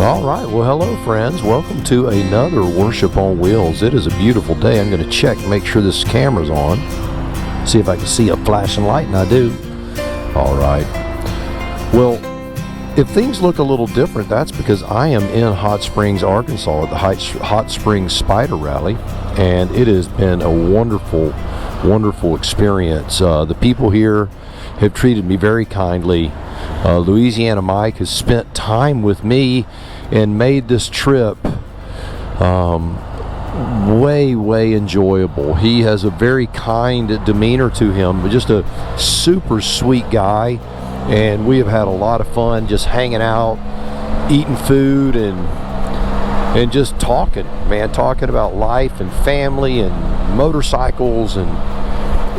All right, well, hello friends. Welcome to another Worship on Wheels. It is a beautiful day. I'm going to check, make sure this camera's on, see if I can see a flashing light, and I do. All right. Well, if things look a little different, that's because I am in Hot Springs, Arkansas at the Hot Springs Spider Rally, and it has been a wonderful, wonderful experience. The people here have treated me very kindly. Louisiana Mike has spent time with me and made this trip way enjoyable. He has a very kind demeanor to him, but just a super sweet guy, and we have had a lot of fun just hanging out, eating food, and just talking about life and family and motorcycles, and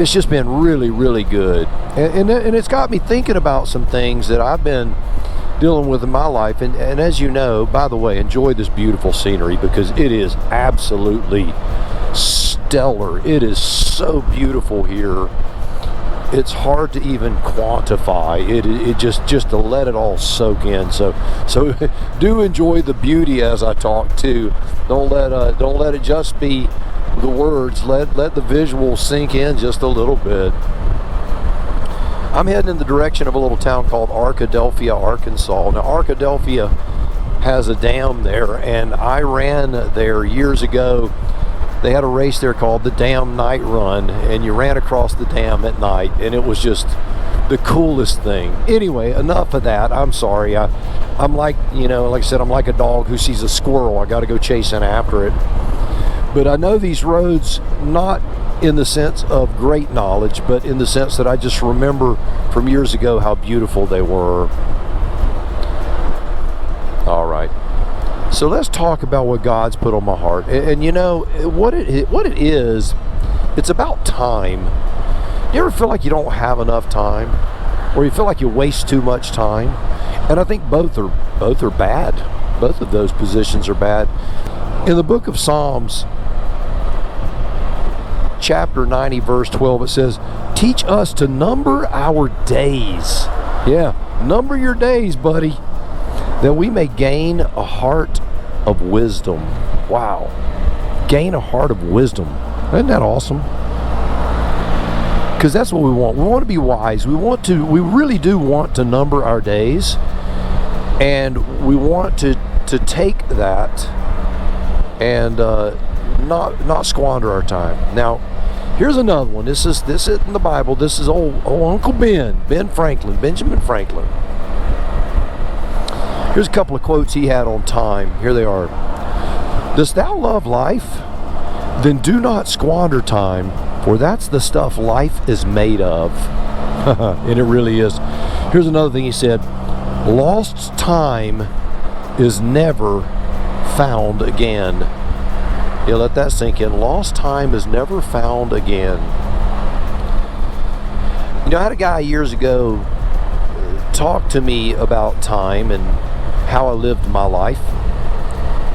it's just been really good. And it's got me thinking about some things that I've been dealing with in my life. And as you know, by the way, enjoy this beautiful scenery because it is absolutely stellar. It is so beautiful here. It's hard to even quantify. It just to let it all soak in. So do enjoy the beauty as I talk too. Don't let it just be the words. Let the visuals sink in just a little bit. I'm heading in the direction of a little town called Arkadelphia, Arkansas. Now, Arkadelphia has a dam there, and I ran there years ago. They had a race there called the Dam Night Run, and you ran across the dam at night, and it was just the coolest thing. Anyway, enough of that. I'm sorry. I'm like, like I said, I'm like a dog who sees a squirrel. I got to go chasing after it. But I know these roads not in the sense of great knowledge, but in the sense that I just remember from years ago how beautiful they were. All right. So let's talk about what God's put on my heart. And you know, what it is, it's about time. You ever feel like you don't have enough time? Or you feel like you waste too much time? And I think both are bad. Both of those positions are bad. In the book of Psalms, chapter 90, verse 12, it says, "Teach us to number our days." Yeah, number your days, buddy, "that we may gain a heart of wisdom." Wow. Gain a heart of wisdom. Isn't that awesome? Because that's what we want. We want to be wise. We really do want to number our days, and we want to take that and not squander our time. Now, here's another one. This isn't in the Bible. This is old Uncle Benjamin Franklin. Here's a couple of quotes he had on time. Here they are. "Dost thou love life? Then do not squander time, for that's the stuff life is made of." And it really is. Here's another thing he said. "Lost time is never found again." Yeah, let that sink in. Lost time is never found again. I had a guy years ago talk to me about time and how I lived my life,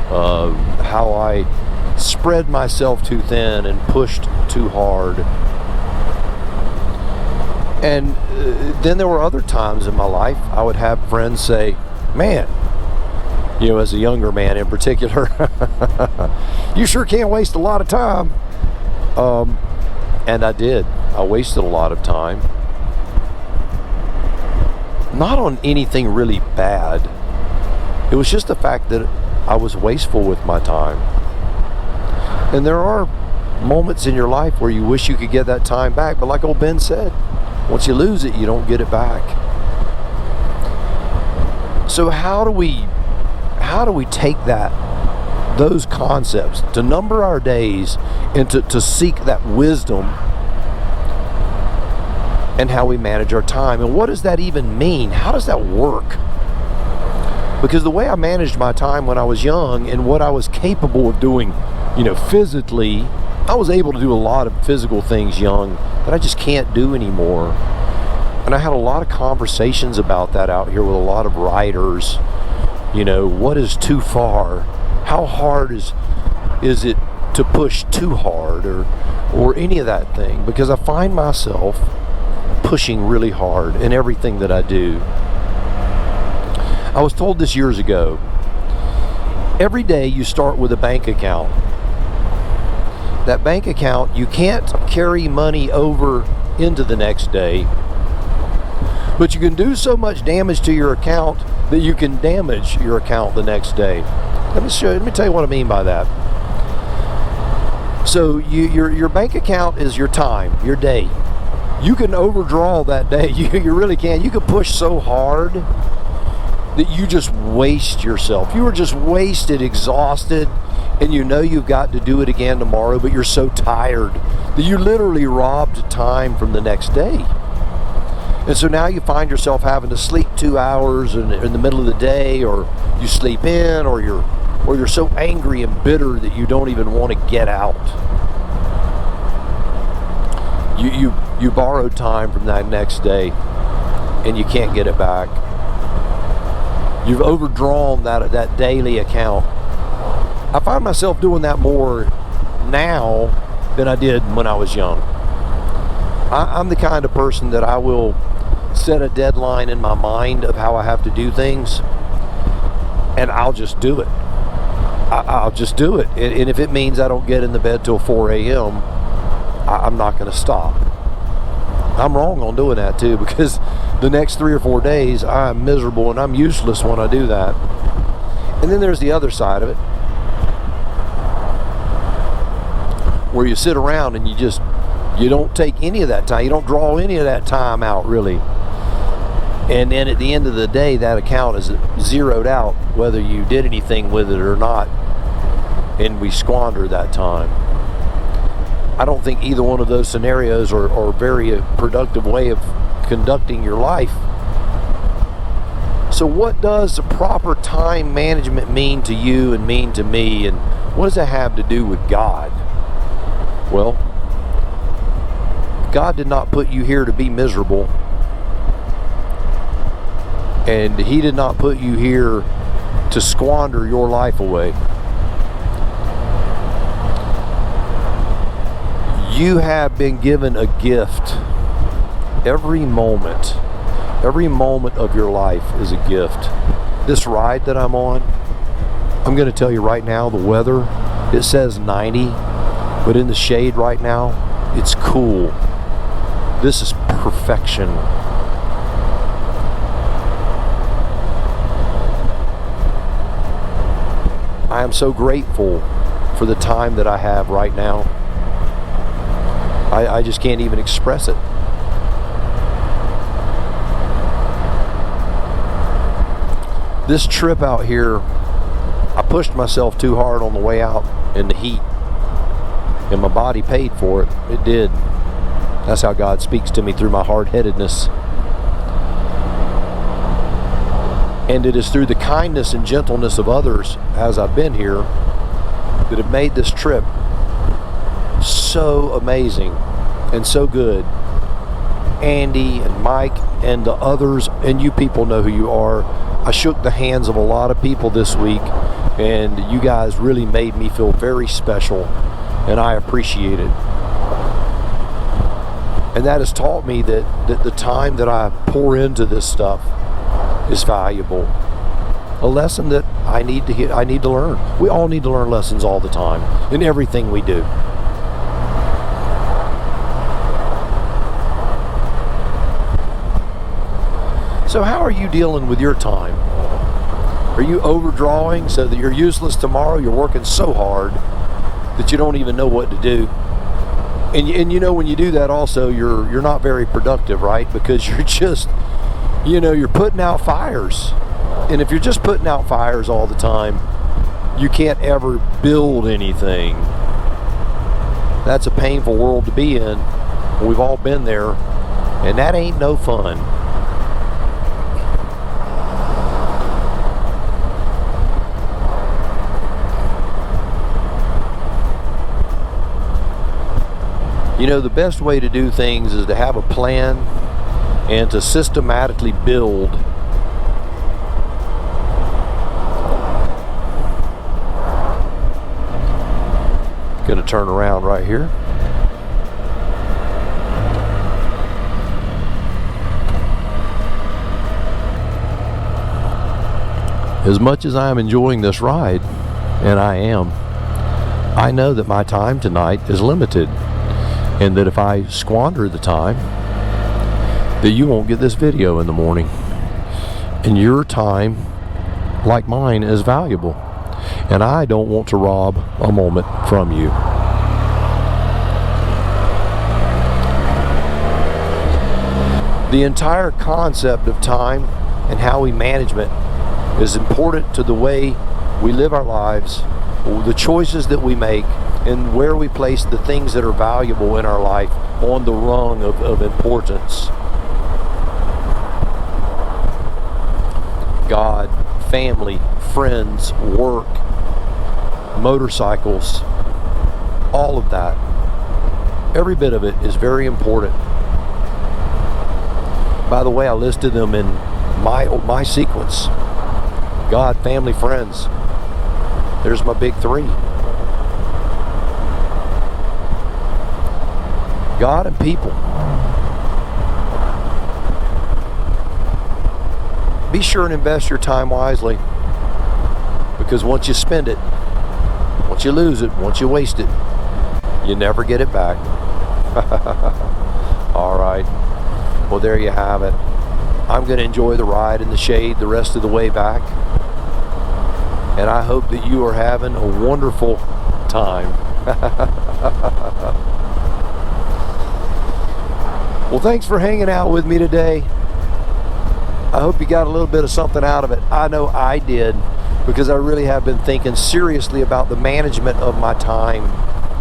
how I spread myself too thin and pushed too hard. And then there were other times in my life I would have friends say, "Man," as a younger man in particular, "you sure can't waste a lot of time." And I did. I wasted a lot of time. Not on anything really bad. It was just the fact that I was wasteful with my time. And there are moments in your life where you wish you could get that time back, but like old Ben said, once you lose it, you don't get it back. So how do we take those concepts, to number our days and to seek that wisdom, and how we manage our time? And what does that even mean? How does that work? Because the way I managed my time when I was young and what I was capable of doing, physically, I was able to do a lot of physical things young that I just can't do anymore. And I had a lot of conversations about that out here with a lot of writers. What is too far? How hard is it to push too hard, or any of that thing? Because I find myself pushing really hard in everything that I do. I was told this years ago Every day you start with a bank account. That bank account, you can't carry money over into the next day, but you can do so much damage to your account that you can damage your account the next day. Let me tell you what I mean by that. So your bank account is your time, your day. You can overdraw that day. You really can. You can push so hard that you just waste yourself. You are just wasted, exhausted, and you know you've got to do it again tomorrow, but you're so tired that you literally robbed time from the next day. And so now you find yourself having to sleep 2 hours in the middle of the day, or you sleep in, or you're so angry and bitter that you don't even want to get out. You borrowed time from that next day, and you can't get it back. You've overdrawn that daily account. I find myself doing that more now than I did when I was young. I'm the kind of person that I will set a deadline in my mind of how I have to do things, and I'll just do it. I'll just do it. And if it means I don't get in the bed till 4 a.m., I'm not going to stop. I'm wrong on doing that too, because the next 3 or 4 days I'm miserable and I'm useless when I do that. And then there's the other side of it, where you sit around and you don't take any of that time. You don't draw any of that time out, really. And then at the end of the day, that account is zeroed out, whether you did anything with it or not, and we squander that time. I don't think either one of those scenarios are a very productive way of conducting your life. So what does the proper time management mean to you and mean to me, and what does it have to do with God? Well, God did not put you here to be miserable, and He did not put you here to squander your life away. You have been given a gift. Every moment of your life is a gift. This ride that I'm on, I'm going to tell you right now, the weather, it says 90, but in the shade right now, it's cool. This is perfection. I am so grateful for the time that I have right now. I just can't even express it. This trip out here, I pushed myself too hard on the way out in the heat, and my body paid for it. It did. That's how God speaks to me, through my hard-headedness. And it is through the kindness and gentleness of others as I've been here that have made this trip so amazing and so good. Andy and Mike and the others, and you people know who you are. I shook the hands of a lot of people this week, and you guys really made me feel very special, and I appreciate it. And that has taught me that the time that I pour into this stuff is valuable. A lesson that I need to learn. We all need to learn lessons all the time in everything we do. So how are you dealing with your time? Are you overdrawing so that you're useless tomorrow? You're working so hard that you don't even know what to do. And you know, when you do that also, you're not very productive, right? Because you're just, you're putting out fires. And if you're just putting out fires all the time, you can't ever build anything. That's a painful world to be in. We've all been there, and that ain't no fun. The best way to do things is to have a plan and to systematically build. Gonna turn around right here. As much as I'm enjoying this ride, and I am, I know that my time tonight is limited, and that if I squander the time, that you won't get this video in the morning. And your time, like mine, is valuable, and I don't want to rob a moment from you. The entire concept of time and how we manage it is important to the way we live our lives, the choices that we make, and where we place the things that are valuable in our life on the rung of importance. God, family, friends, work, motorcycles, all of that. Every bit of it is very important. By the way, I listed them in my sequence. God, family, friends. There's my big three. God and people. Be sure and invest your time wisely, because once you spend it, once you lose it, once you waste it, you never get it back. All right. Well, there you have it. I'm going to enjoy the ride in the shade the rest of the way back. And I hope that you are having a wonderful time. Well, thanks for hanging out with me today. I hope you got a little bit of something out of it. I know I did, because I really have been thinking seriously about the management of my time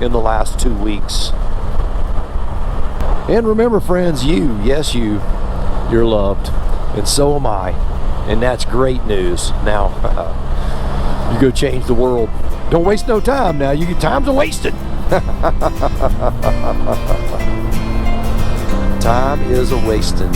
in the last 2 weeks. And remember, friends, yes, you're loved, and so am I, and that's great news. Now, you go change the world. Don't waste no time now. Time's a wasted. Time is a wasting.